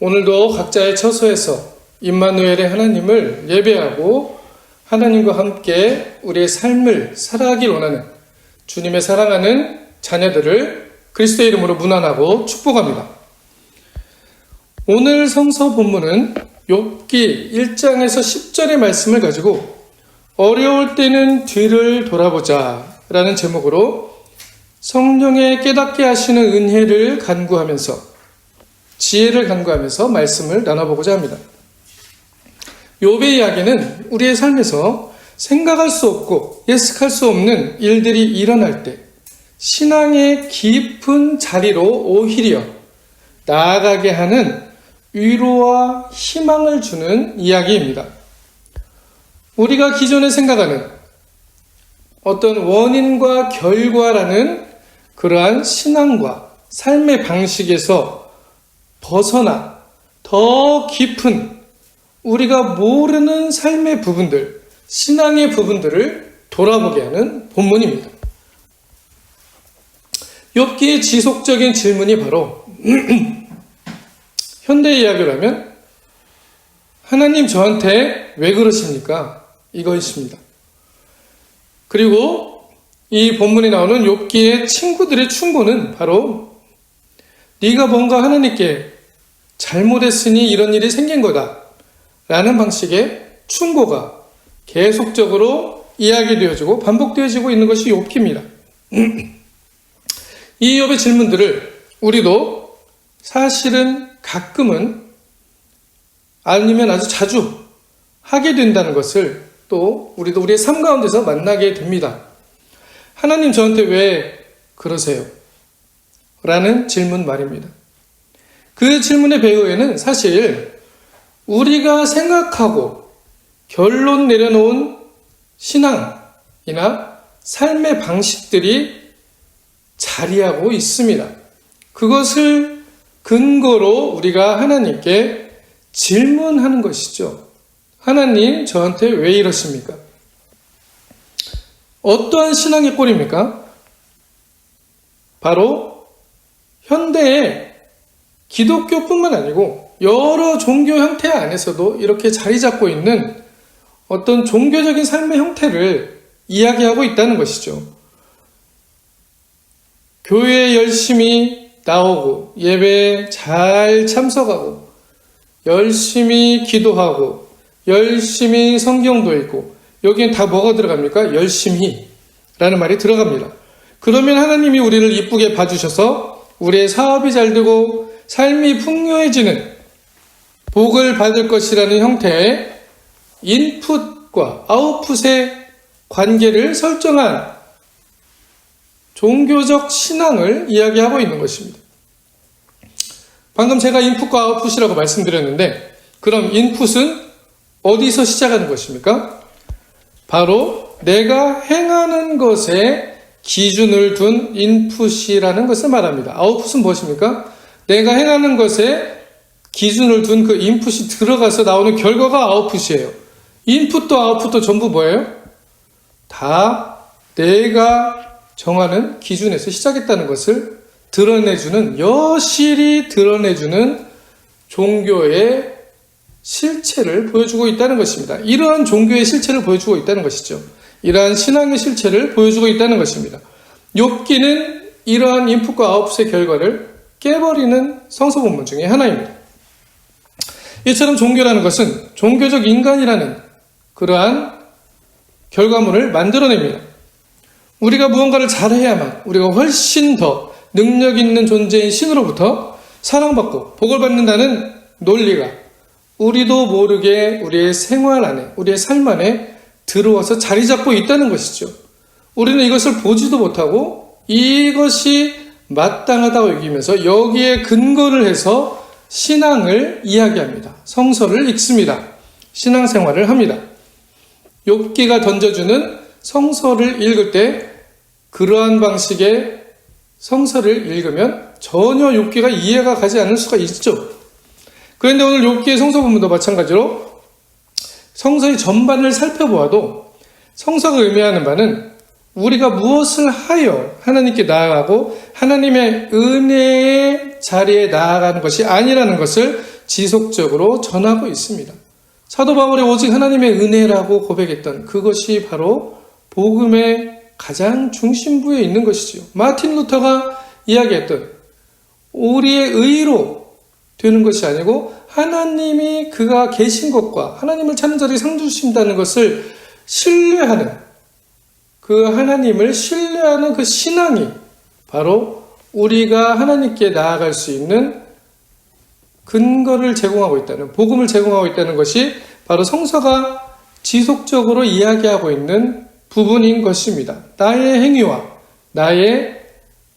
오늘도 각자의 처소에서 임마누엘의 하나님을 예배하고 하나님과 함께 우리의 삶을 살아가길 원하는 주님의 사랑하는 자녀들을 그리스도의 이름으로 문안하고 축복합니다. 오늘 성서 본문은 욥기 1장에서 10절의 말씀을 가지고 어려울 때는 뒤를 돌아보자 라는 제목으로 성령의 깨닫게 하시는 은혜를 간구하면서 지혜를 간구하면서 말씀을 나눠보고자 합니다. 욥의 이야기는 우리의 삶에서 생각할 수 없고 예측할 수 없는 일들이 일어날 때 신앙의 깊은 자리로 오히려 나아가게 하는 위로와 희망을 주는 이야기입니다. 우리가 기존에 생각하는 어떤 원인과 결과라는 그러한 신앙과 삶의 방식에서 벗어나 더 깊은 우리가 모르는 삶의 부분들, 신앙의 부분들을 돌아보게 하는 본문입니다. 욥기의 지속적인 질문이 바로 현대 이야기로 하면 하나님 저한테 왜 그러십니까? 이것입니다. 그리고 이 본문에 나오는 욥기의 친구들의 충고는 바로 네가 뭔가 하나님께 잘못했으니 이런 일이 생긴 거다 라는 방식의 충고가 계속적으로 이야기되어지고 반복되어지고 있는 것이 욥기입니다. 이 욥의 질문들을 우리도 사실은 가끔은 아니면 아주 자주 하게 된다는 것을 또 우리도 우리의 삶 가운데서 만나게 됩니다. 하나님 저한테 왜 그러세요? 라는 질문 말입니다. 그 질문의 배후에는 사실 우리가 생각하고 결론 내려놓은 신앙이나 삶의 방식들이 자리하고 있습니다. 그것을 근거로 우리가 하나님께 질문하는 것이죠. 하나님 저한테 왜 이러십니까? 어떠한 신앙의 꼴입니까? 바로 현대의 기독교뿐만 아니고 여러 종교 형태 안에서도 이렇게 자리 잡고 있는 어떤 종교적인 삶의 형태를 이야기하고 있다는 것이죠. 교회에 열심히 나오고 예배에 잘 참석하고 열심히 기도하고 열심히 성경도 읽고 여기엔 다 뭐가 들어갑니까? 열심히 라는 말이 들어갑니다. 그러면 하나님이 우리를 이쁘게 봐주셔서 우리의 사업이 잘 되고 삶이 풍요해지는 복을 받을 것이라는 형태의 인풋과 아웃풋의 관계를 설정한 종교적 신앙을 이야기하고 있는 것입니다. 방금 제가 인풋과 아웃풋이라고 말씀드렸는데 그럼 인풋은 어디서 시작하는 것입니까? 바로 내가 행하는 것에 기준을 둔 인풋이라는 것을 말합니다. 아웃풋은 무엇입니까? 내가 행하는 것에 기준을 둔 그 인풋이 들어가서 나오는 결과가 아웃풋이에요. 인풋도 아웃풋도 전부 뭐예요? 다 내가 정하는 기준에서 시작했다는 것을 드러내주는, 여실히 드러내주는 종교의 실체를 보여주고 있다는 것입니다. 이러한 종교의 실체를 보여주고 있다는 것이죠. 이러한 신앙의 실체를 보여주고 있다는 것입니다. 욥기는 이러한 인풋과 아웃풋의 결과를 깨버리는 성서 본문 중에 하나입니다. 이처럼 종교라는 것은 종교적 인간이라는 그러한 결과물을 만들어냅니다. 우리가 무언가를 잘해야만 우리가 훨씬 더 능력 있는 존재인 신으로부터 사랑받고 복을 받는다는 논리가 우리도 모르게 우리의 생활 안에, 우리의 삶 안에 들어와서 자리 잡고 있다는 것이죠. 우리는 이것을 보지도 못하고 이것이 마땅하다고 여기면서 여기에 근거를 해서 신앙을 이야기합니다. 성서를 읽습니다. 신앙생활을 합니다. 욥기가 던져주는 성서를 읽을 때 그러한 방식의 성서를 읽으면 전혀 욥기가 이해가 가지 않을 수가 있죠. 그런데 오늘 욥기의 성서 본문도 마찬가지로 성서의 전반을 살펴보아도 성서가 의미하는 바는 우리가 무엇을 하여 하나님께 나아가고 하나님의 은혜의 자리에 나아가는 것이 아니라는 것을 지속적으로 전하고 있습니다. 사도 바울이 오직 하나님의 은혜라고 고백했던 그것이 바로 복음의 가장 중심부에 있는 것이지요. 마틴 루터가 이야기했던 우리의 의로 되는 것이 아니고 하나님이 그가 계신 것과 하나님을 찾는 자들이 상 주신다는 것을 신뢰하는, 그 하나님을 신뢰하는 그 신앙이 바로 우리가 하나님께 나아갈 수 있는 근거를 제공하고 있다는, 복음을 제공하고 있다는 것이 바로 성서가 지속적으로 이야기하고 있는 부분인 것입니다. 나의 행위와 나의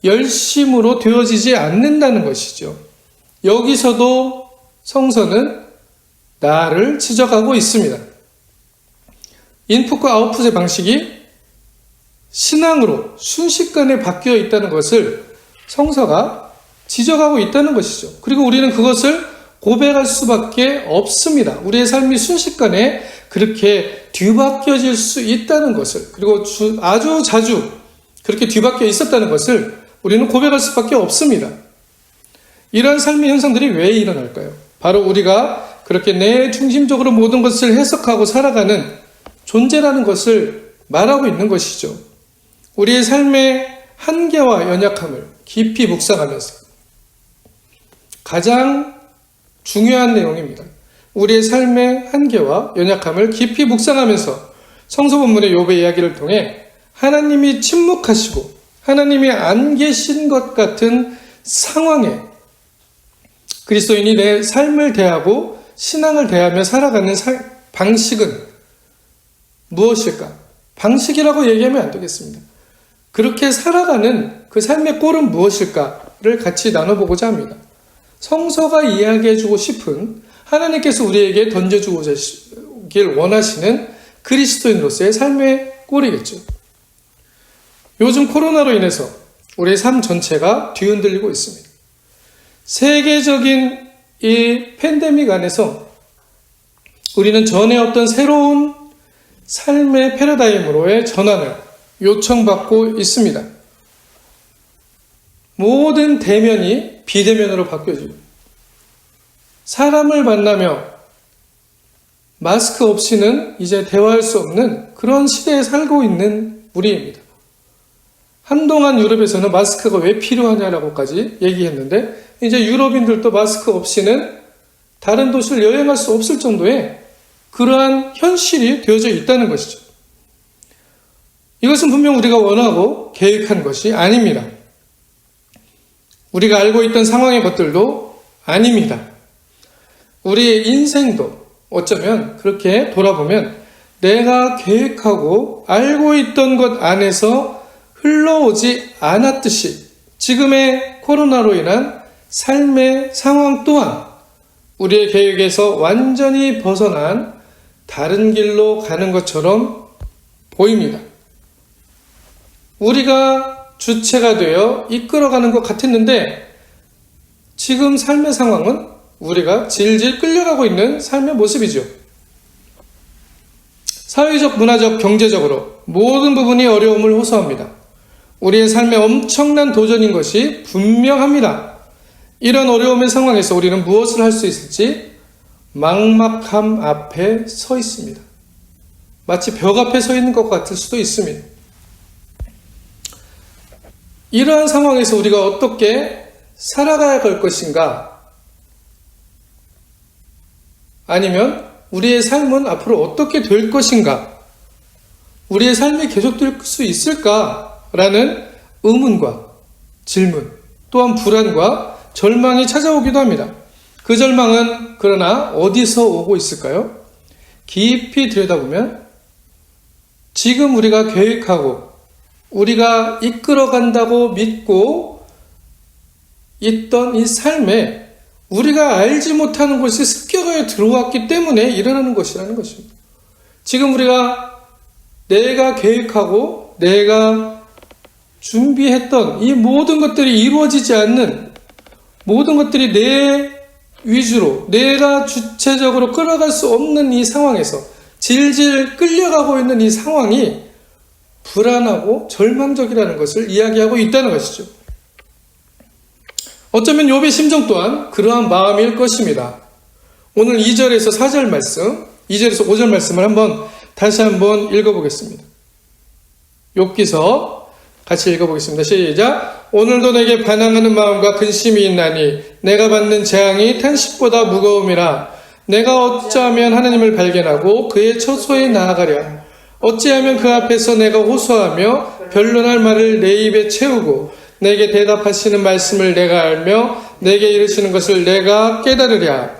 열심으로 되어지지 않는다는 것이죠. 여기서도 성서는 나를 지적하고 있습니다. 인풋과 아웃풋의 방식이 신앙으로 순식간에 바뀌어 있다는 것을 성서가 지적하고 있다는 것이죠. 그리고 우리는 그것을 고백할 수밖에 없습니다. 우리의 삶이 순식간에 그렇게 뒤바뀌어질 수 있다는 것을, 그리고 아주 자주 그렇게 뒤바뀌어 있었다는 것을 우리는 고백할 수밖에 없습니다. 이러한 삶의 현상들이 왜 일어날까요? 바로 우리가 그렇게 내 중심적으로 모든 것을 해석하고 살아가는 존재라는 것을 말하고 있는 것이죠. 우리의 삶의 한계와 연약함을 깊이 묵상하면서 가장 중요한 내용입니다. 우리의 삶의 한계와 연약함을 깊이 묵상하면서 성서 본문의 욥의 이야기를 통해 하나님이 침묵하시고 하나님이 안 계신 것 같은 상황에 그리스도인이 내 삶을 대하고 신앙을 대하며 살아가는 방식은 무엇일까? 방식이라고 얘기하면 안 되겠습니다. 그렇게 살아가는 그 삶의 꼴은 무엇일까를 같이 나눠보고자 합니다. 성서가 이야기해주고 싶은, 하나님께서 우리에게 던져주고자 길 원하시는 그리스도인으로서의 삶의 꼴이겠죠. 요즘 코로나로 인해서 우리의 삶 전체가 뒤흔들리고 있습니다. 세계적인 이 팬데믹 안에서 우리는 전에 없던 새로운 삶의 패러다임으로의 전환을 요청받고 있습니다. 모든 대면이 비대면으로 바뀌어지고 사람을 만나며 마스크 없이는 이제 대화할 수 없는 그런 시대에 살고 있는 우리입니다. 한동안 유럽에서는 마스크가 왜 필요하냐라고까지 얘기했는데 이제 유럽인들도 마스크 없이는 다른 도시를 여행할 수 없을 정도의 그러한 현실이 되어져 있다는 것이죠. 이것은 분명 우리가 원하고 계획한 것이 아닙니다. 우리가 알고 있던 상황의 것들도 아닙니다. 우리의 인생도 어쩌면 그렇게 돌아보면 내가 계획하고 알고 있던 것 안에서 흘러오지 않았듯이 지금의 코로나로 인한 삶의 상황 또한 우리의 계획에서 완전히 벗어난 다른 길로 가는 것처럼 보입니다. 우리가 주체가 되어 이끌어가는 것 같았는데 지금 삶의 상황은 우리가 질질 끌려가고 있는 삶의 모습이죠. 사회적, 문화적, 경제적으로 모든 부분이 어려움을 호소합니다. 우리의 삶에 엄청난 도전인 것이 분명합니다. 이런 어려움의 상황에서 우리는 무엇을 할 수 있을지 막막함 앞에 서 있습니다. 마치 벽 앞에 서 있는 것 같을 수도 있습니다. 이러한 상황에서 우리가 어떻게 살아가야 할 것인가? 아니면 우리의 삶은 앞으로 어떻게 될 것인가? 우리의 삶이 계속될 수 있을까라는 의문과 질문, 또한 불안과 절망이 찾아오기도 합니다. 그 절망은 그러나 어디서 오고 있을까요? 깊이 들여다보면 지금 우리가 계획하고 우리가 이끌어간다고 믿고 있던 이 삶에 우리가 알지 못하는 것이 습격하여 들어왔기 때문에 일어나는 것이라는 것입니다. 지금 우리가 내가 계획하고 내가 준비했던 이 모든 것들이 이루어지지 않는, 모든 것들이 내 위주로 내가 주체적으로 끌어갈 수 없는 이 상황에서 질질 끌려가고 있는 이 상황이 불안하고 절망적이라는 것을 이야기하고 있다는 것이죠. 어쩌면 욥의 심정 또한 그러한 마음일 것입니다. 오늘 2절에서 4절 말씀, 2절에서 5절 말씀을 다시 한번 읽어보겠습니다. 욥기서 같이 읽어보겠습니다. 시작. 오늘도 내게 반항하는 마음과 근심이 있나니 내가 받는 재앙이 탄식보다 무거움이라. 내가 어찌하면 하나님을 발견하고 그의 처소에 나아가랴. 어찌하면 그 앞에서 내가 호소하며 변론할 말을 내 입에 채우고 내게 대답하시는 말씀을 내가 알며 내게 이르시는 것을 내가 깨달으랴.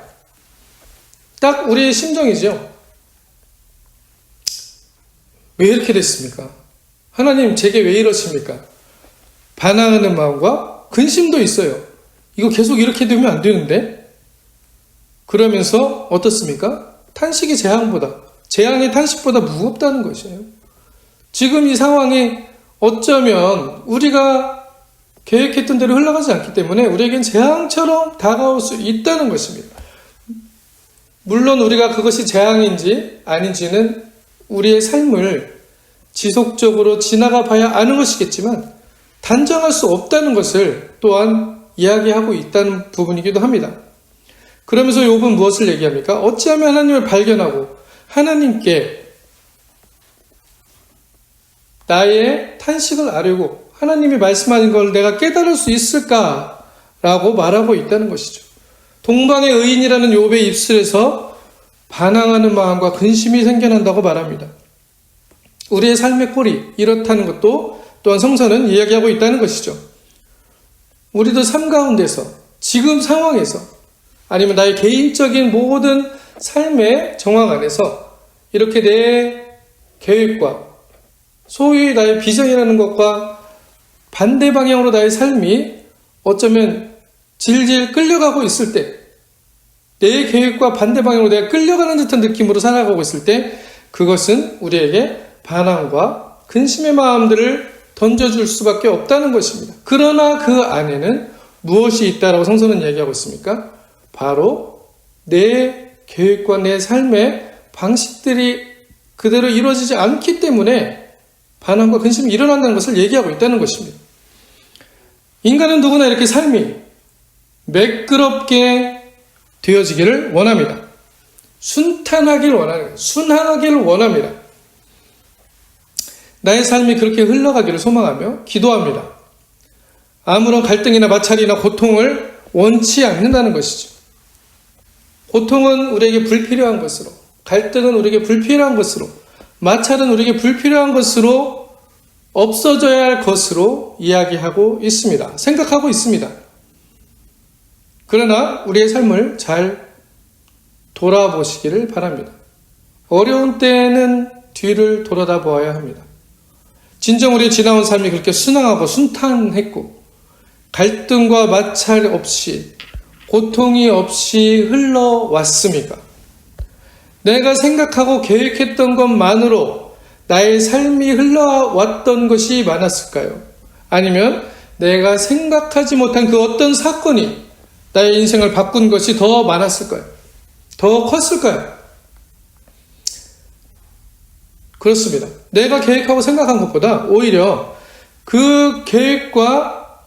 딱 우리의 심정이죠. 왜 이렇게 됐습니까? 하나님 제게 왜 이러십니까? 반항하는 마음과 근심도 있어요. 이거 계속 이렇게 되면 안 되는데? 그러면서 어떻습니까? 탄식이 재앙이 탄식보다 무겁다는 것이에요. 지금 이 상황이 어쩌면 우리가 계획했던 대로 흘러가지 않기 때문에 우리에겐 재앙처럼 다가올 수 있다는 것입니다. 물론 우리가 그것이 재앙인지 아닌지는 우리의 삶을 지속적으로 지나가 봐야 아는 것이겠지만 단정할 수 없다는 것을 또한 이야기하고 있다는 부분이기도 합니다. 그러면서 욥은 무엇을 얘기합니까? 어찌하면 하나님을 발견하고 하나님께 나의 탄식을 아뢰고 하나님이 말씀하는 걸 내가 깨달을 수 있을까라고 말하고 있다는 것이죠. 동방의 의인이라는 욥의 입술에서 반항하는 마음과 근심이 생겨난다고 말합니다. 우리의 삶의 꼴이 이렇다는 것도 또한 성서는 이야기하고 있다는 것이죠. 우리도 삶 가운데서 지금 상황에서 아니면 나의 개인적인 모든 삶의 정황 안에서 이렇게 내 계획과 소위 나의 비전이라는 것과 반대 방향으로 나의 삶이 어쩌면 질질 끌려가고 있을 때, 내 계획과 반대 방향으로 내가 끌려가는 듯한 느낌으로 살아가고 있을 때 그것은 우리에게 반항과 근심의 마음들을 던져줄 수밖에 없다는 것입니다. 그러나 그 안에는 무엇이 있다라고 성서는 얘기하고 있습니까? 바로 내 계획과 내 삶의 방식들이 그대로 이루어지지 않기 때문에 반항과 근심이 일어난다는 것을 얘기하고 있다는 것입니다. 인간은 누구나 이렇게 삶이 매끄럽게 되어지기를 원합니다. 순탄하기를 원합니다. 나의 삶이 그렇게 흘러가기를 소망하며 기도합니다. 아무런 갈등이나 마찰이나 고통을 원치 않는다는 것이죠. 고통은 우리에게 불필요한 것으로, 갈등은 우리에게 불필요한 것으로, 마찰은 우리에게 불필요한 것으로 없어져야 할 것으로 이야기하고 있습니다. 생각하고 있습니다. 그러나 우리의 삶을 잘 돌아보시기를 바랍니다. 어려운 때에는 뒤를 돌아다 보아야 합니다. 진정 우리의 지나온 삶이 그렇게 순항하고 순탄했고 갈등과 마찰 없이 고통이 없이 흘러왔습니까? 내가 생각하고 계획했던 것만으로 나의 삶이 흘러왔던 것이 많았을까요? 아니면 내가 생각하지 못한 그 어떤 사건이 나의 인생을 바꾼 것이 더 많았을까요? 더 컸을까요? 그렇습니다. 내가 계획하고 생각한 것보다 오히려 그 계획과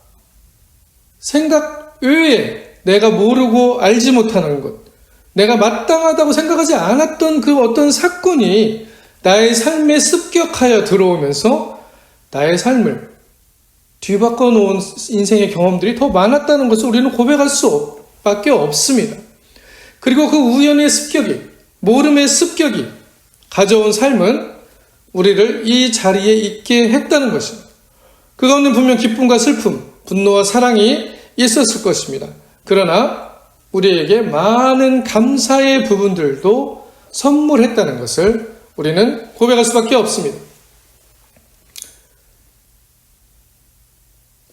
생각 외에 내가 모르고 알지 못하는 것, 내가 마땅하다고 생각하지 않았던 그 어떤 사건이 나의 삶에 습격하여 들어오면서 나의 삶을 뒤바꿔 놓은 인생의 경험들이 더 많았다는 것을 우리는 고백할 수밖에 없습니다. 그리고 그 우연의 습격이, 모름의 습격이 가져온 삶은 우리를 이 자리에 있게 했다는 것입니다. 그 가운데 분명 기쁨과 슬픔, 분노와 사랑이 있었을 것입니다. 그러나 우리에게 많은 감사의 부분들도 선물했다는 것을 우리는 고백할 수밖에 없습니다.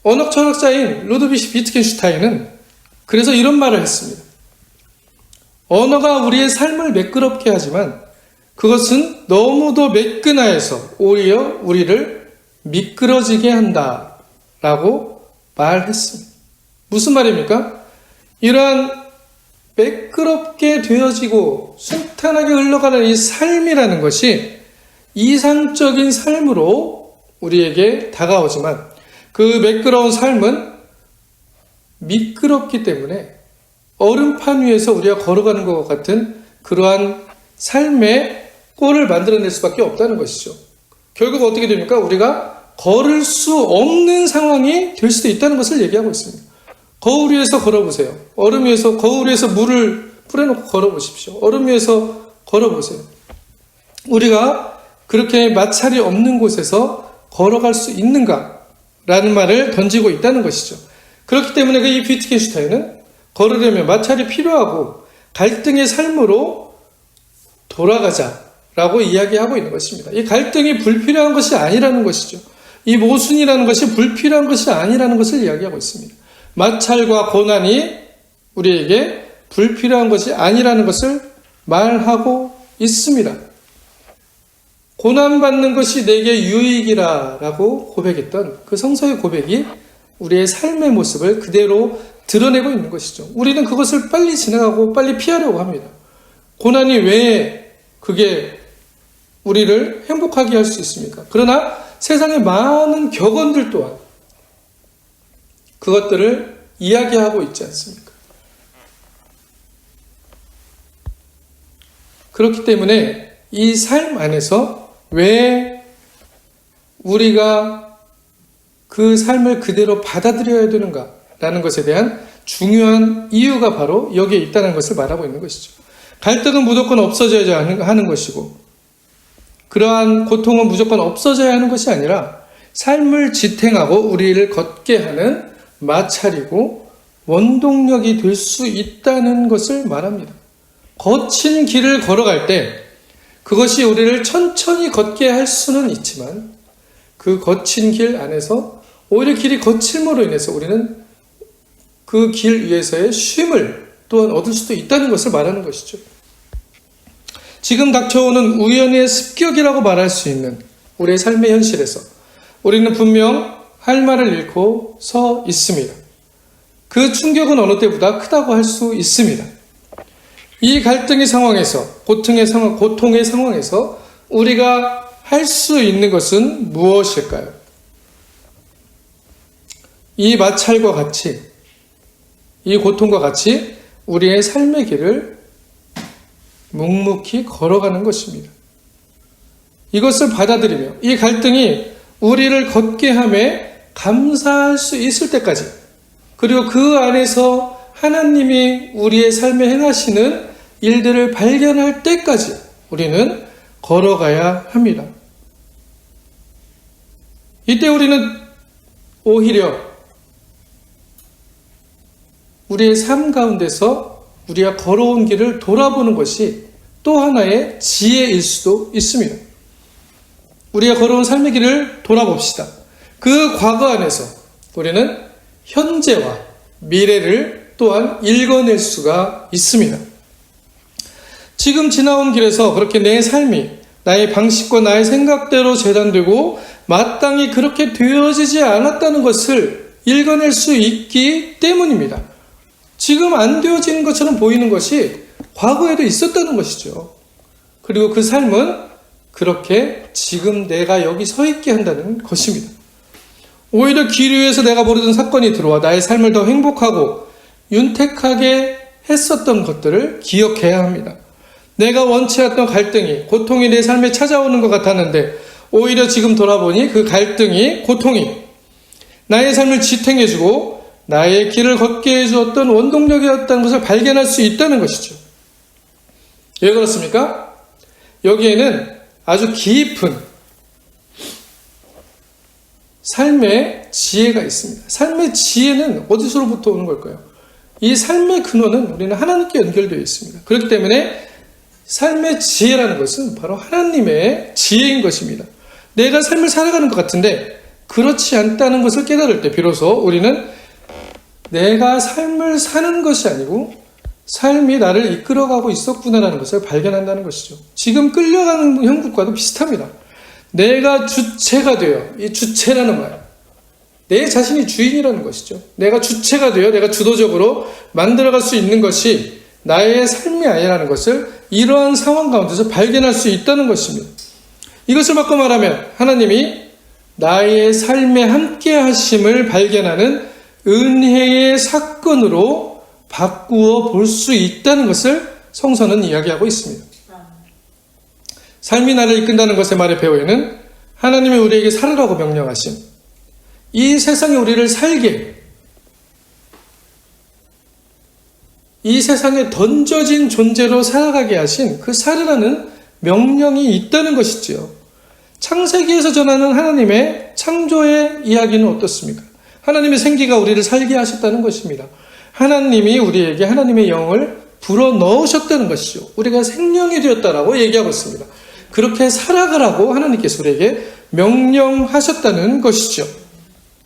언어 철학자인 루드비히 비트겐슈타인은 그래서 이런 말을 했습니다. 언어가 우리의 삶을 매끄럽게 하지만 그것은 너무도 매끈하여서 오히려 우리를 미끄러지게 한다라고 말했습니다. 무슨 말입니까? 이러한 매끄럽게 되어지고 순탄하게 흘러가는 이 삶이라는 것이 이상적인 삶으로 우리에게 다가오지만 그 매끄러운 삶은 미끄럽기 때문에 얼음판 위에서 우리가 걸어가는 것과 같은 그러한 삶의 꼴을 만들어낼 수밖에 없다는 것이죠. 결국 어떻게 됩니까? 우리가 걸을 수 없는 상황이 될 수도 있다는 것을 얘기하고 있습니다. 거울 위에서 걸어보세요. 거울 위에서 물을 뿌려놓고 걸어보십시오. 얼음 위에서 걸어보세요. 우리가 그렇게 마찰이 없는 곳에서 걸어갈 수 있는가? 라는 말을 던지고 있다는 것이죠. 그렇기 때문에 이 비트겐슈타인은 걸으려면 마찰이 필요하고 갈등의 삶으로 돌아가자라고 이야기하고 있는 것입니다. 이 갈등이 불필요한 것이 아니라는 것이죠. 이 모순이라는 것이 불필요한 것이 아니라는 것을 이야기하고 있습니다. 마찰과 고난이 우리에게 불필요한 것이 아니라는 것을 말하고 있습니다. 고난받는 것이 내게 유익이라 라고 고백했던 그 성서의 고백이 우리의 삶의 모습을 그대로 드러내고 있는 것이죠. 우리는 그것을 빨리 지나가고 빨리 피하려고 합니다. 고난이 왜 그게 우리를 행복하게 할 수 있습니까? 그러나 세상의 많은 격언들 또한 그것들을 이야기하고 있지 않습니까? 그렇기 때문에 이 삶 안에서 왜 우리가 그 삶을 그대로 받아들여야 되는가라는 것에 대한 중요한 이유가 바로 여기에 있다는 것을 말하고 있는 것이죠. 갈등은 무조건 없어져야 하는 것이고 그러한 고통은 무조건 없어져야 하는 것이 아니라 삶을 지탱하고 우리를 걷게 하는 마찰이고 원동력이 될 수 있다는 것을 말합니다. 거친 길을 걸어갈 때 그것이 우리를 천천히 걷게 할 수는 있지만 그 거친 길 안에서 오히려 길이 거침으로 인해서 우리는 그 길 위에서의 쉼을 또한 얻을 수도 있다는 것을 말하는 것이죠. 지금 닥쳐오는 우연의 습격이라고 말할 수 있는 우리의 삶의 현실에서 우리는 분명 할 말을 잃고 서 있습니다. 그 충격은 어느 때보다 크다고 할 수 있습니다. 이 갈등의 상황에서, 고통의 상황에서 우리가 할 수 있는 것은 무엇일까요? 이 마찰과 같이, 이 고통과 같이 우리의 삶의 길을 묵묵히 걸어가는 것입니다. 이것을 받아들이며 이 갈등이 우리를 걷게 함에 감사할 수 있을 때까지, 그리고 그 안에서 하나님이 우리의 삶에 행하시는 일들을 발견할 때까지 우리는 걸어가야 합니다. 이때 우리는 오히려 우리의 삶 가운데서 우리가 걸어온 길을 돌아보는 것이 또 하나의 지혜일 수도 있습니다. 우리가 걸어온 삶의 길을 돌아봅시다. 그 과거 안에서 우리는 현재와 미래를 또한 읽어낼 수가 있습니다. 지금 지나온 길에서 그렇게 내 삶이 나의 방식과 나의 생각대로 재단되고 마땅히 그렇게 되어지지 않았다는 것을 읽어낼 수 있기 때문입니다. 지금 안 되어지는 것처럼 보이는 것이 과거에도 있었다는 것이죠. 그리고 그 삶은 그렇게 지금 내가 여기 서 있게 한다는 것입니다. 오히려 길 위에서 내가 모르던 사건이 들어와 나의 삶을 더 행복하고 윤택하게 했었던 것들을 기억해야 합니다. 내가 원치 않던 갈등이, 고통이 내 삶에 찾아오는 것 같았는데 오히려 지금 돌아보니 그 갈등이, 고통이 나의 삶을 지탱해주고 나의 길을 걷게 해주었던 원동력이었다는 것을 발견할 수 있다는 것이죠. 왜 그렇습니까? 여기에는 아주 깊은 삶의 지혜가 있습니다. 삶의 지혜는 어디서부터 오는 걸까요? 이 삶의 근원은 우리는 하나님께 연결되어 있습니다. 그렇기 때문에 삶의 지혜라는 것은 바로 하나님의 지혜인 것입니다. 내가 삶을 살아가는 것 같은데 그렇지 않다는 것을 깨달을 때 비로소 우리는 내가 삶을 사는 것이 아니고 삶이 나를 이끌어가고 있었구나라는 것을 발견한다는 것이죠. 지금 끌려가는 형국과도 비슷합니다. 내가 주체가 되어, 이 주체라는 말, 내 자신이 주인이라는 것이죠. 내가 주체가 되어 내가 주도적으로 만들어갈 수 있는 것이 나의 삶이 아니라는 것을 이러한 상황 가운데서 발견할 수 있다는 것입니다. 이것을 바꿔 말하면 하나님이 나의 삶에 함께 하심을 발견하는 은혜의 사건으로 바꾸어 볼 수 있다는 것을 성서는 이야기하고 있습니다. 삶이 나를 이끈다는 것의 말의 배후에는 하나님이 우리에게 살으라고 명령하신, 이 세상에 우리를 살게, 이 세상에 던져진 존재로 살아가게 하신 그 살으라는 명령이 있다는 것이지요. 창세기에서 전하는 하나님의 창조의 이야기는 어떻습니까? 하나님의 생기가 우리를 살게 하셨다는 것입니다. 하나님이 우리에게 하나님의 영을 불어넣으셨다는 것이죠. 우리가 생명이 되었다라고 얘기하고 있습니다. 그렇게 살아가라고 하나님께서 우리에게 명령하셨다는 것이죠.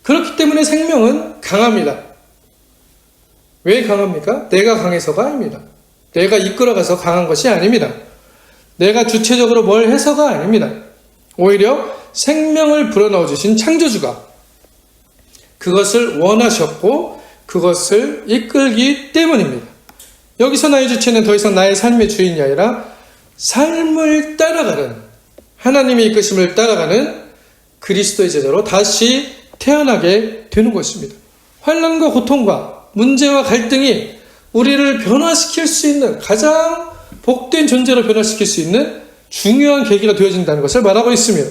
그렇기 때문에 생명은 강합니다. 왜 강합니까? 내가 강해서가 아닙니다. 내가 이끌어가서 강한 것이 아닙니다. 내가 주체적으로 뭘 해서가 아닙니다. 오히려 생명을 불어넣어 주신 창조주가 그것을 원하셨고 그것을 이끌기 때문입니다. 여기서 나의 주체는 더 이상 나의 삶의 주인이 아니라 삶을 따라가는, 하나님의 이끄심을 따라가는 그리스도의 제자로 다시 태어나게 되는 것입니다. 환난과 고통과 문제와 갈등이 우리를 변화시킬 수 있는, 가장 복된 존재로 변화시킬 수 있는 중요한 계기가 되어진다는 것을 말하고 있으며,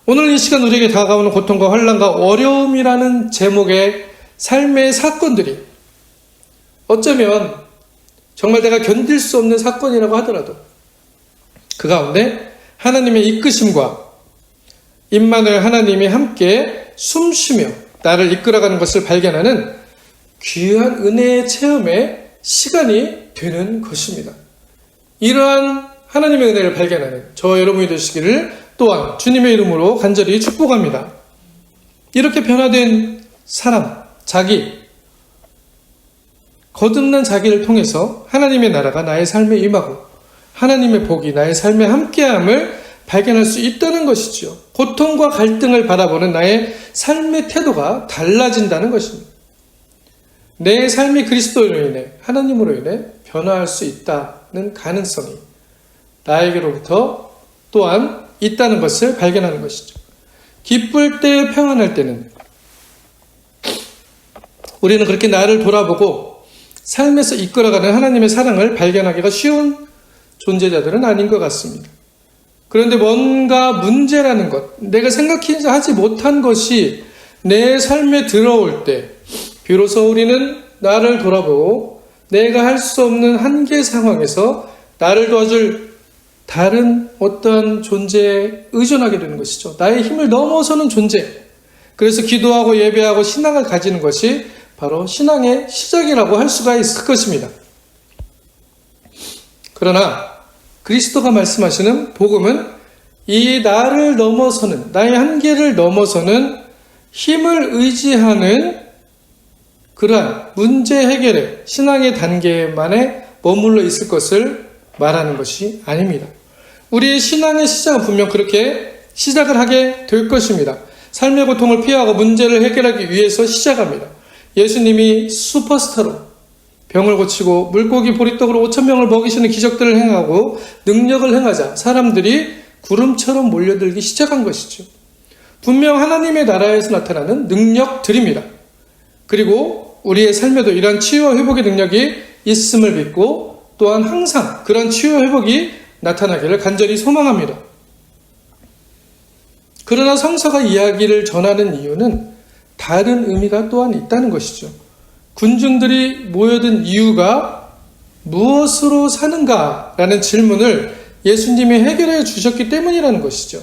오늘 이 시간 우리에게 다가오는 고통과 환난과 어려움이라는 제목의 삶의 사건들이 어쩌면 정말 내가 견딜 수 없는 사건이라고 하더라도 그 가운데 하나님의 이끄심과 임마누엘 하나님이 함께 숨쉬며 나를 이끌어가는 것을 발견하는 귀한 은혜의 체험의 시간이 되는 것입니다. 이러한 하나님의 은혜를 발견하는 저와 여러분이 되시기를 또한 주님의 이름으로 간절히 축복합니다. 이렇게 변화된 사람, 자기, 거듭난 자기를 통해서 하나님의 나라가 나의 삶에 임하고 하나님의 복이 나의 삶에 함께함을 발견할 수 있다는 것이죠. 고통과 갈등을 바라보는 나의 삶의 태도가 달라진다는 것입니다. 내 삶이 그리스도로 인해, 하나님으로 인해 변화할 수 있다는 가능성이 나에게로부터 또한 있다는 것을 발견하는 것이죠. 기쁠 때, 평안할 때는 우리는 그렇게 나를 돌아보고 삶에서 이끌어가는 하나님의 사랑을 발견하기가 쉬운 존재자들은 아닌 것 같습니다. 그런데 뭔가 문제라는 것, 내가 생각하지 못한 것이 내 삶에 들어올 때 비로소 우리는 나를 돌아보고 내가 할 수 없는 한계 상황에서 나를 도와줄 다른 어떠한 존재에 의존하게 되는 것이죠. 나의 힘을 넘어서는 존재. 그래서 기도하고 예배하고 신앙을 가지는 것이 바로 신앙의 시작이라고 할 수가 있을 것입니다. 그러나 그리스도가 말씀하시는 복음은 이 나를 넘어서는, 나의 한계를 넘어서는 힘을 의지하는 그러한 문제 해결의 신앙의 단계만에 머물러 있을 것을 말하는 것이 아닙니다. 우리의 신앙의 시작은 분명 그렇게 시작을 하게 될 것입니다. 삶의 고통을 피하고 문제를 해결하기 위해서 시작합니다. 예수님이 슈퍼스타로 병을 고치고 물고기 보리떡으로 5,000명을 먹이시는 기적들을 행하고 능력을 행하자 사람들이 구름처럼 몰려들기 시작한 것이죠. 분명 하나님의 나라에서 나타나는 능력들입니다. 그리고 우리의 삶에도 이러한 치유와 회복의 능력이 있음을 믿고 또한 항상 그런 치유와 회복이 나타나기를 간절히 소망합니다. 그러나 성서가 이야기를 전하는 이유는 다른 의미가 또한 있다는 것이죠. 군중들이 모여든 이유가 무엇으로 사는가라는 질문을 예수님이 해결해 주셨기 때문이라는 것이죠.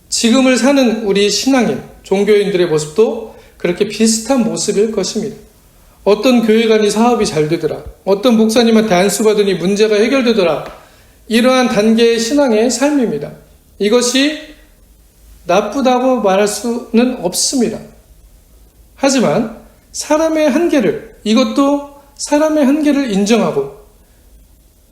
지금을 사는 우리 신앙인, 종교인들의 모습도 그렇게 비슷한 모습일 것입니다. 어떤 교회 간이 사업이 잘 되더라, 어떤 목사님한테 안수받으니 문제가 해결되더라, 이러한 단계의 신앙의 삶입니다. 이것이 나쁘다고 말할 수는 없습니다. 하지만 사람의 한계를, 이것도 사람의 한계를 인정하고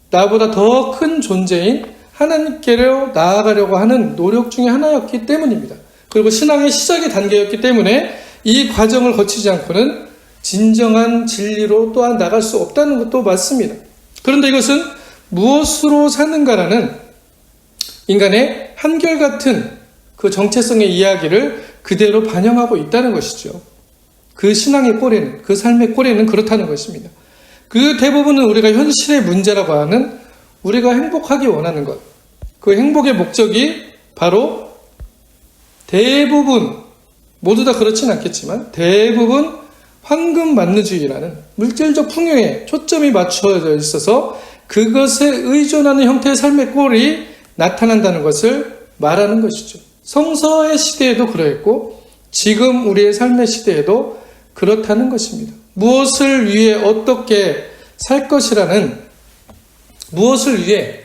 나보다 더 큰 존재인 하나님께로 나아가려고 하는 노력 중에 하나였기 때문입니다. 그리고 신앙의 시작의 단계였기 때문에 이 과정을 거치지 않고는 진정한 진리로 또한 나갈 수 없다는 것도 맞습니다. 그런데 이것은 무엇으로 사는가라는 인간의 한결같은 그 정체성의 이야기를 그대로 반영하고 있다는 것이죠. 그 신앙의 꼬리는, 그 삶의 꼬리는 그렇다는 것입니다. 그 대부분은 우리가 현실의 문제라고 하는 우리가 행복하기 원하는 것. 그 행복의 목적이 바로 대부분, 모두 다 그렇진 않겠지만 대부분 황금만르주의라는 물질적 풍요에 초점이 맞춰져 있어서 그것에 의존하는 형태의 삶의 꼴이 나타난다는 것을 말하는 것이죠. 성서의 시대에도 그러했고 지금 우리의 삶의 시대에도 그렇다는 것입니다. 무엇을 위해 어떻게 살 것이라는, 무엇을 위해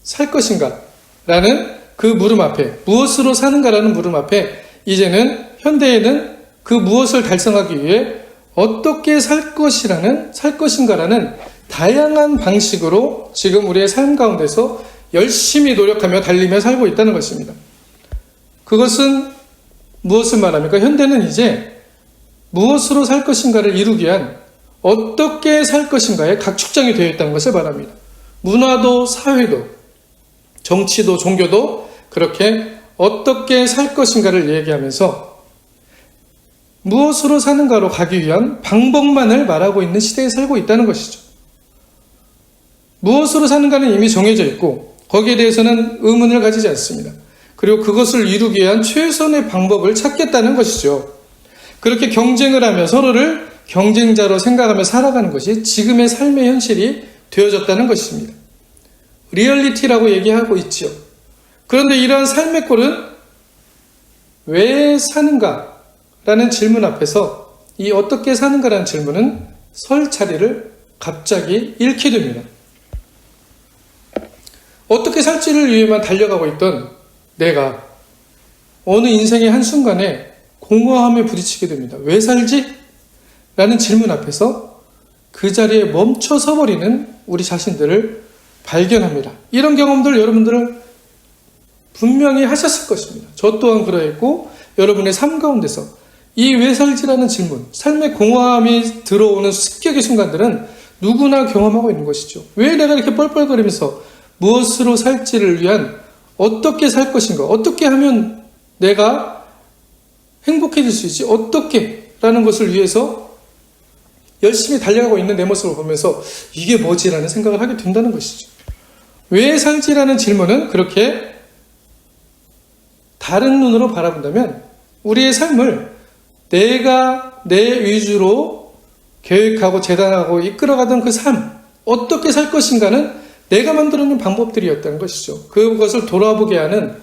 살 것인가 라는 그 물음 앞에, 무엇으로 사는가라는 물음 앞에 이제는 현대에는 그 무엇을 달성하기 위해 어떻게 살 것인가라는 다양한 방식으로 지금 우리의 삶 가운데서 열심히 노력하며 달리며 살고 있다는 것입니다. 그것은 무엇을 말합니까? 현대는 이제 무엇으로 살 것인가를 이루기 위한 어떻게 살 것인가에 각축장이 되어 있다는 것을 말합니다. 문화도 사회도 정치도 종교도 그렇게 어떻게 살 것인가를 얘기하면서 무엇으로 사는가로 가기 위한 방법만을 말하고 있는 시대에 살고 있다는 것이죠. 무엇으로 사는가는 이미 정해져 있고 거기에 대해서는 의문을 가지지 않습니다. 그리고 그것을 이루기 위한 최선의 방법을 찾겠다는 것이죠. 그렇게 경쟁을 하며 서로를 경쟁자로 생각하며 살아가는 것이 지금의 삶의 현실이 되어졌다는 것입니다. 리얼리티라고 얘기하고 있지요. 그런데 이러한 삶의 꼴은 왜 사는가? 라는 질문 앞에서 이 어떻게 사는가라는 질문은 설 자리를 갑자기 잃게 됩니다. 어떻게 살지를 위해만 달려가고 있던 내가 어느 인생의 한순간에 공허함에 부딪히게 됩니다. 왜 살지? 라는 질문 앞에서 그 자리에 멈춰서 버리는 우리 자신들을 발견합니다. 이런 경험들 여러분들은 분명히 하셨을 것입니다. 저 또한 그러했고 여러분의 삶 가운데서 이 왜 살지라는 질문, 삶의 공허함이 들어오는 습격의 순간들은 누구나 경험하고 있는 것이죠. 왜 내가 이렇게 뻘뻘거리면서 무엇으로 살지를 위한 어떻게 살 것인가, 어떻게 하면 내가 행복해질 수 있지, 어떻게 라는 것을 위해서 열심히 달려가고 있는 내 모습을 보면서 이게 뭐지라는 생각을 하게 된다는 것이죠. 왜 살지라는 질문은 그렇게 다른 눈으로 바라본다면 우리의 삶을 내가 내 위주로 계획하고 재단하고 이끌어가던 그 삶, 어떻게 살 것인가는 내가 만들어낸 방법들이었다는 것이죠. 그것을 돌아보게 하는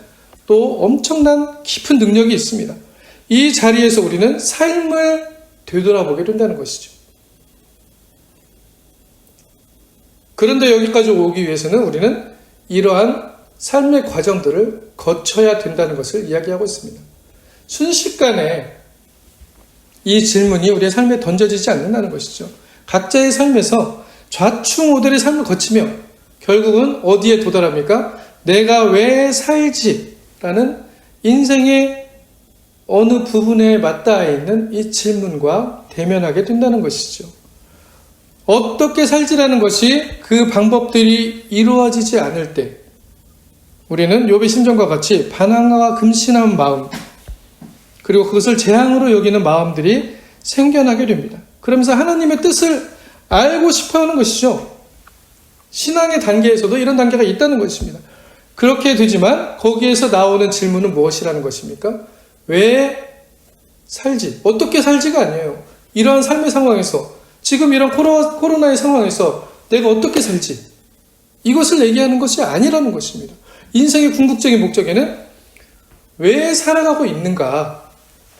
또 엄청난 깊은 능력이 있습니다. 이 자리에서 우리는 삶을 되돌아보게 된다는 것이죠. 그런데 여기까지 오기 위해서는 우리는 이러한 삶의 과정들을 거쳐야 된다는 것을 이야기하고 있습니다. 순식간에 이 질문이 우리의 삶에 던져지지 않는다는 것이죠. 각자의 삶에서 좌충우돌의 삶을 거치며 결국은 어디에 도달합니까? 내가 왜 살지라는 인생의 어느 부분에 맞닿아 있는 이 질문과 대면하게 된다는 것이죠. 어떻게 살지라는 것이 그 방법들이 이루어지지 않을 때 우리는 욥의 심정과 같이 반항과 금신한 마음 그리고 그것을 재앙으로 여기는 마음들이 생겨나게 됩니다. 그러면서 하나님의 뜻을 알고 싶어하는 것이죠. 신앙의 단계에서도 이런 단계가 있다는 것입니다. 그렇게 되지만 거기에서 나오는 질문은 무엇이라는 것입니까? 왜 살지? 어떻게 살지가 아니에요. 이러한 삶의 상황에서 지금 이런 코로나의 상황에서 내가 어떻게 살지? 이것을 얘기하는 것이 아니라는 것입니다. 인생의 궁극적인 목적에는 왜 살아가고 있는가?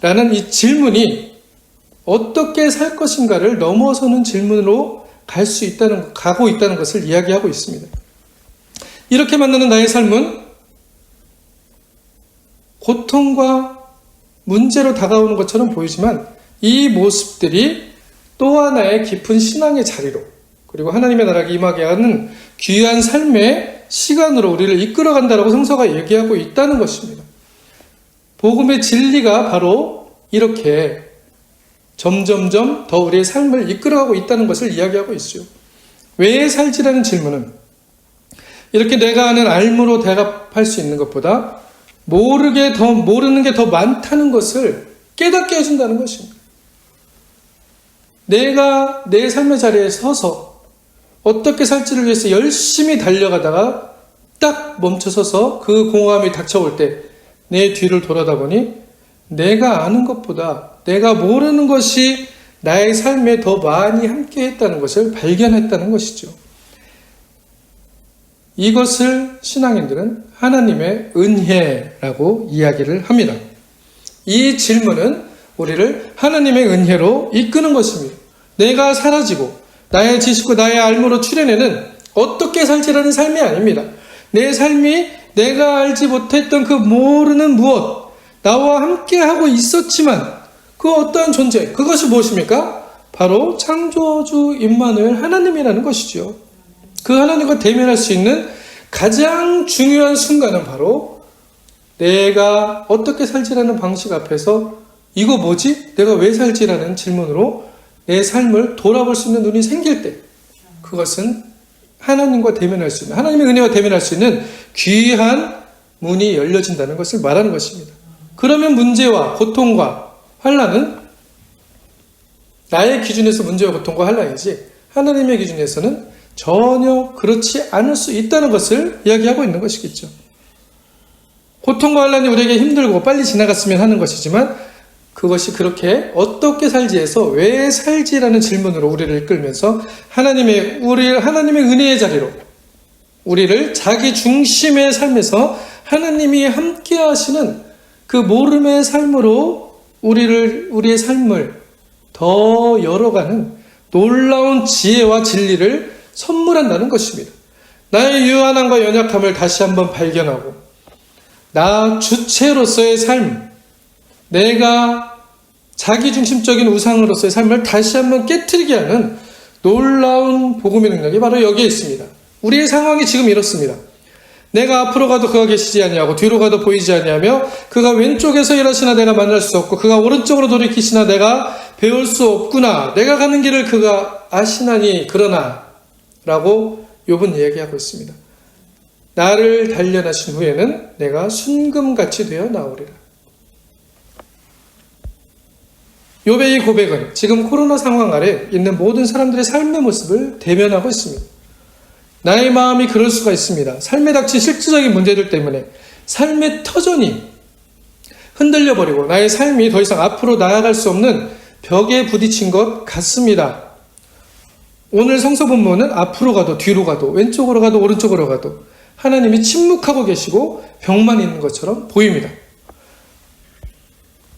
라는 이 질문이 어떻게 살 것인가를 넘어서는 질문으로 가고 있다는 것을 이야기하고 있습니다. 이렇게 만나는 나의 삶은 고통과 문제로 다가오는 것처럼 보이지만 이 모습들이 또 하나의 깊은 신앙의 자리로 그리고 하나님의 나라가 임하게 하는 귀한 삶의 시간으로 우리를 이끌어간다라고 성서가 얘기하고 있다는 것입니다. 복음의 진리가 바로 이렇게 점점점 더 우리의 삶을 이끌어가고 있다는 것을 이야기하고 있어요. 왜 살지라는 질문은 이렇게 내가 아는 알므로 대답할 수 있는 것보다 모르는 게 더 많다는 것을 깨닫게 해준다는 것입니다. 내가 내 삶의 자리에 서서 어떻게 살지를 위해서 열심히 달려가다가 딱 멈춰서서 그 공허함이 닥쳐올 때 내 뒤를 돌아다보니 내가 아는 것보다 내가 모르는 것이 나의 삶에 더 많이 함께했다는 것을 발견했다는 것이죠. 이것을 신앙인들은 하나님의 은혜라고 이야기를 합니다. 이 질문은 우리를 하나님의 은혜로 이끄는 것입니다. 내가 사라지고 나의 지식과 나의 알무로 추려내는 어떻게 살지라는 삶이 아닙니다. 내 삶이 내가 알지 못했던 그 모르는 무엇, 나와 함께하고 있었지만 그 어떠한 존재, 그것이 무엇입니까? 바로 창조주 임마누엘 하나님이라는 것이죠. 그 하나님과 대면할 수 있는 가장 중요한 순간은 바로 내가 어떻게 살지라는 방식 앞에서 이거 뭐지? 내가 왜 살지라는 질문으로 내 삶을 돌아볼 수 있는 눈이 생길 때, 그것은 하나님과 대면할 수 있는, 하나님의 은혜와 대면할 수 있는 귀한 문이 열려진다는 것을 말하는 것입니다. 그러면 문제와 고통과 환난은 나의 기준에서 문제와 고통과 환난이지 하나님의 기준에서는 전혀 그렇지 않을 수 있다는 것을 이야기하고 있는 것이겠죠. 고통과 환난이 우리에게 힘들고 빨리 지나갔으면 하는 것이지만 그것이 그렇게 어떻게 살지에서 왜 살지라는 질문으로 우리를 이끌면서 하나님의 은혜의 자리로 우리를 자기 중심의 삶에서 하나님이 함께 하시는 그 모름의 삶으로 우리의 삶을 더 열어가는 놀라운 지혜와 진리를 선물한다는 것입니다. 나의 유한함과 연약함을 다시 한번 발견하고 나 주체로서의 삶, 내가 자기중심적인 우상으로서의 삶을 다시 한번 깨트리게 하는 놀라운 복음의 능력이 바로 여기에 있습니다. 우리의 상황이 지금 이렇습니다. 내가 앞으로 가도 그가 계시지 아니하고 뒤로 가도 보이지 아니하며 그가 왼쪽에서 일하시나 내가 만날 수 없고 그가 오른쪽으로 돌이키시나 내가 배울 수 없구나. 내가 가는 길을 그가 아시나니 그러나 라고 욥은 이야기하고 있습니다. 나를 단련하신 후에는 내가 순금같이 되어 나오리라. 욥의 이 고백은 지금 코로나 상황 아래 있는 모든 사람들의 삶의 모습을 대면하고 있습니다. 나의 마음이 그럴 수가 있습니다. 삶에 닥친 실질적인 문제들 때문에 삶의 터전이 흔들려버리고 나의 삶이 더 이상 앞으로 나아갈 수 없는 벽에 부딪힌 것 같습니다. 오늘 성서 본문은 앞으로 가도 뒤로 가도 왼쪽으로 가도 오른쪽으로 가도 하나님이 침묵하고 계시고 벽만 있는 것처럼 보입니다.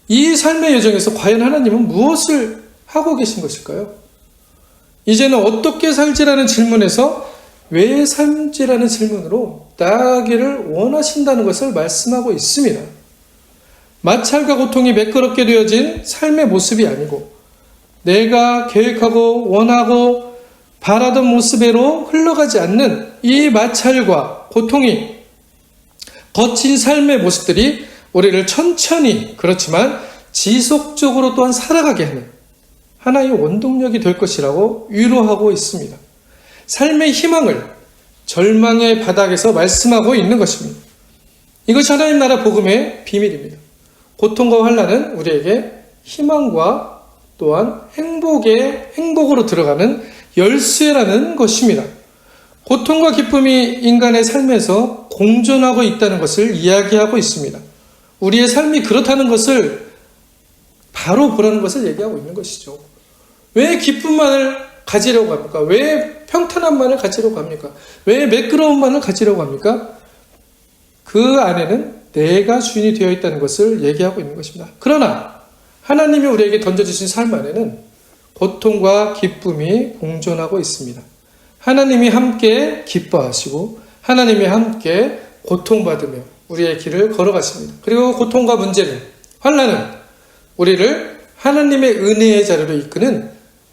이 삶의 여정에서 과연 하나님은 무엇을 하고 계신 것일까요? 이제는 어떻게 살지라는 질문에서 왜 삶지라는 질문으로 나아가기를 원하신다는 것을 말씀하고 있습니다. 마찰과 고통이 매끄럽게 되어진 삶의 모습이 아니고 내가 계획하고 원하고 바라던 모습으로 흘러가지 않는 이 마찰과 고통이 거친 삶의 모습들이 우리를 천천히 그렇지만 지속적으로 또한 살아가게 하는 하나의 원동력이 될 것이라고 위로하고 있습니다. 삶의 희망을 절망의 바닥에서 말씀하고 있는 것입니다. 이것이 하나님 나라 복음의 비밀입니다. 고통과 환난은 우리에게 희망과 또한 행복으로 들어가는 열쇠라는 것입니다. 고통과 기쁨이 인간의 삶에서 공존하고 있다는 것을 이야기하고 있습니다. 우리의 삶이 그렇다는 것을 바로 보라는 것을 얘기하고 있는 것이죠. 왜 기쁨만을 가지려고 합니까? 왜 평탄함만을 가지려고 합니까? 왜 매끄러움만을 가지려고 합니까? 그 안에는 내가 주인이 되어 있다는 것을 얘기하고 있는 것입니다. 그러나 하나님이 우리에게 던져주신 삶 안에는 고통과 기쁨이 공존하고 있습니다. 하나님이 함께 기뻐하시고 하나님이 함께 고통받으며 우리의 길을 걸어가십니다. 그리고 고통과 문제는, 환난은 우리를 하나님의 은혜의 자리로 이끄는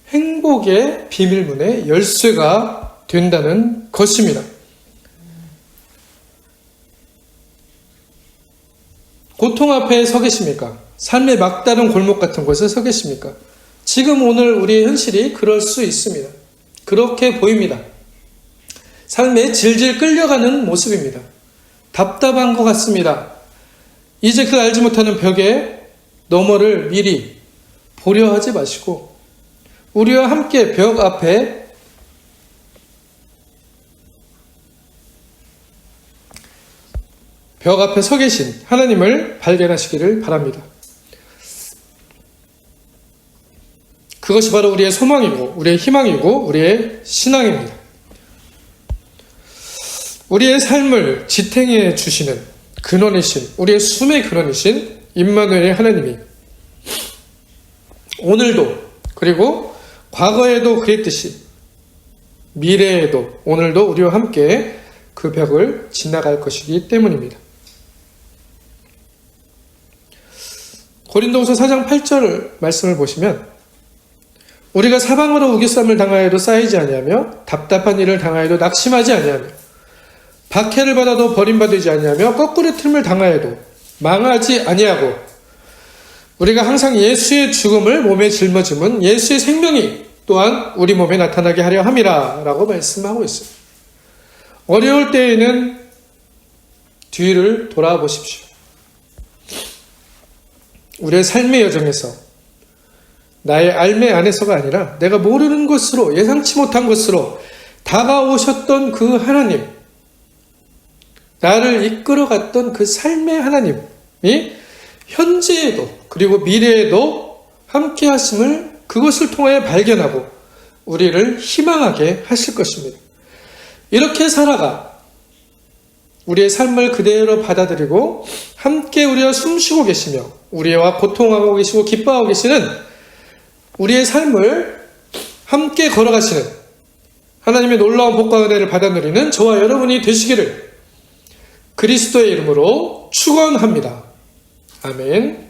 행복의 비밀문의 열쇠가 된다는 것입니다. 고통 앞에 서 계십니까? 삶의 막다른 골목 같은 곳에 서 계십니까? 지금 오늘 우리의 현실이 그럴 수 있습니다. 그렇게 보입니다. 삶에 질질 끌려가는 모습입니다. 답답한 것 같습니다. 이제 그 알지 못하는 벽에 너머를 미리 보려 하지 마시고 우리와 함께 벽 앞에 서 계신 하나님을 발견하시기를 바랍니다. 그것이 바로 우리의 소망이고 우리의 희망이고 우리의 신앙입니다. 우리의 삶을 지탱해 주시는 근원이신, 우리의 숨의 근원이신 임마누엘의 하나님이 오늘도, 그리고 과거에도 그랬듯이 미래에도 오늘도 우리와 함께 그 벽을 지나갈 것이기 때문입니다. 고린도후서 4장 8절 말씀을 보시면 우리가 사방으로 우겨쌈을 당하여도 쌓이지 아니하며 답답한 일을 당하여도 낙심하지 아니하며 박해를 받아도 버림받지 아니하며 거꾸로 틈을 당하여도 망하지 아니하고 우리가 항상 예수의 죽음을 몸에 짊어짐은 예수의 생명이 또한 우리 몸에 나타나게 하려 함이라 라고 말씀하고 있습니다. 어려울 때에는 뒤를 돌아보십시오. 우리의 삶의 여정에서 나의 알매 안에서가 아니라 내가 모르는 것으로, 예상치 못한 것으로 다가오셨던 그 하나님, 나를 이끌어갔던 그 삶의 하나님이 현재에도 그리고 미래에도 함께 하심을 그것을 통하여 발견하고 우리를 희망하게 하실 것입니다. 이렇게 살아가 우리의 삶을 그대로 받아들이고 함께 우리와 숨쉬고 계시며 우리와 고통하고 계시고 기뻐하고 계시는 우리의 삶을 함께 걸어가시는 하나님의 놀라운 복과 은혜를 받아 누리는 저와 여러분이 되시기를 그리스도의 이름으로 축원합니다. 아멘.